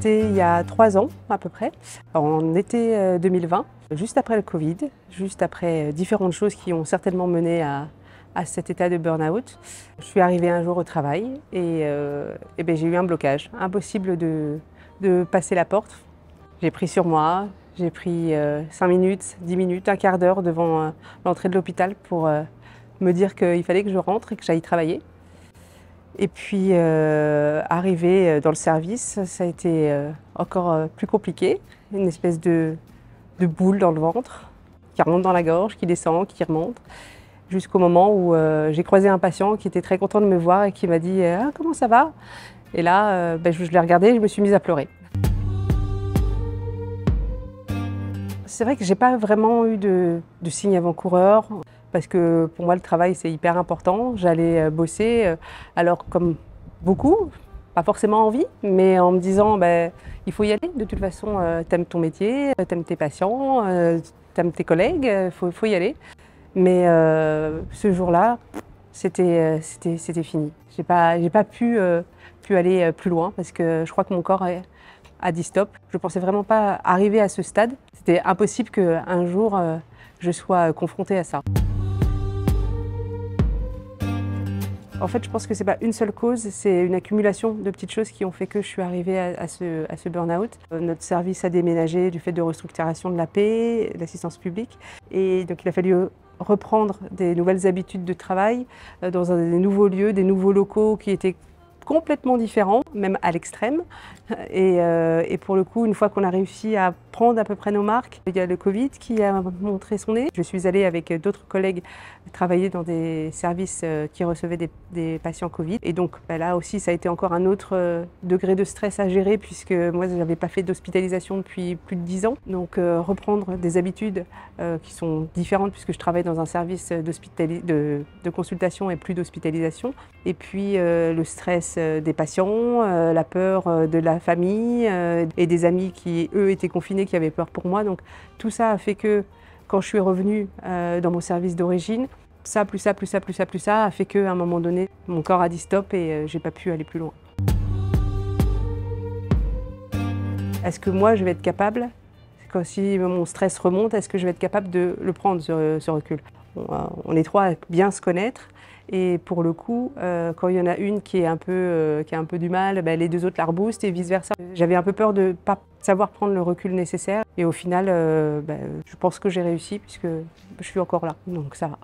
C'était il y a 3 ans à peu près, en été 2020, juste après le Covid, juste après différentes choses qui ont certainement mené à cet état de burn-out. Je suis arrivée un jour au travail et, j'ai eu un blocage, impossible de passer la porte. J'ai pris sur moi, j'ai pris 5 minutes, 10 minutes, un quart d'heure devant l'entrée de l'hôpital pour me dire qu'il fallait que je rentre et que j'aille travailler. Et puis, arrivé dans le service, ça a été encore plus compliqué. Une espèce de boule dans le ventre, qui remonte dans la gorge, qui descend, qui remonte, jusqu'au moment où j'ai croisé un patient qui était très content de me voir et qui m'a dit « Ah, comment ça va ?» Et là, je l'ai regardé et je me suis mise à pleurer. C'est vrai que je n'ai pas vraiment eu de signes avant-coureurs. Parce que pour moi, le travail, c'est hyper important. J'allais bosser, alors comme beaucoup, pas forcément envie, mais en me disant, il faut y aller. De toute façon, t'aimes ton métier, t'aimes tes patients, t'aimes tes collègues, faut y aller. Mais ce jour-là, c'était fini. J'ai pas pu aller plus loin parce que je crois que mon corps a dit stop. Je pensais vraiment pas arriver à ce stade. C'était impossible qu'un jour, je sois confrontée à ça. En fait, je pense que ce n'est pas une seule cause, c'est une accumulation de petites choses qui ont fait que je suis arrivée à ce burn-out. Notre service a déménagé du fait de restructuration de l'AP, l'assistance publique. Et donc il a fallu reprendre des nouvelles habitudes de travail dans des nouveaux lieux, des nouveaux locaux qui étaient complètement différents, même à l'extrême. Et pour le coup, une fois qu'on a réussi à prendre à peu près nos marques, il y a le Covid qui a montré son nez. Je suis allée avec d'autres collègues travailler dans des services qui recevaient des patients Covid. Et donc là aussi, ça a été encore un autre degré de stress à gérer puisque moi, je n'avais pas fait d'hospitalisation depuis plus de 10 ans. Donc reprendre des habitudes qui sont différentes puisque je travaille dans un service de consultation et plus d'hospitalisation. Et puis le stress des patients, la peur de la famille et des amis qui, eux, étaient confinés, qui avaient peur pour moi. Donc tout ça a fait que quand je suis revenue dans mon service d'origine, ça, plus ça, plus ça, plus ça, plus ça, a fait qu'à un moment donné, mon corps a dit stop et j'ai pas pu aller plus loin. Est-ce que moi, je vais être capable, quand si mon stress remonte, est-ce que je vais être capable de le prendre, ce recul? On est trois à bien se connaître. Et pour le coup, quand il y en a une qui a un peu du mal, les deux autres la reboostent et vice-versa. J'avais un peu peur de ne pas savoir prendre le recul nécessaire. Et au final, je pense que j'ai réussi puisque je suis encore là, donc ça va.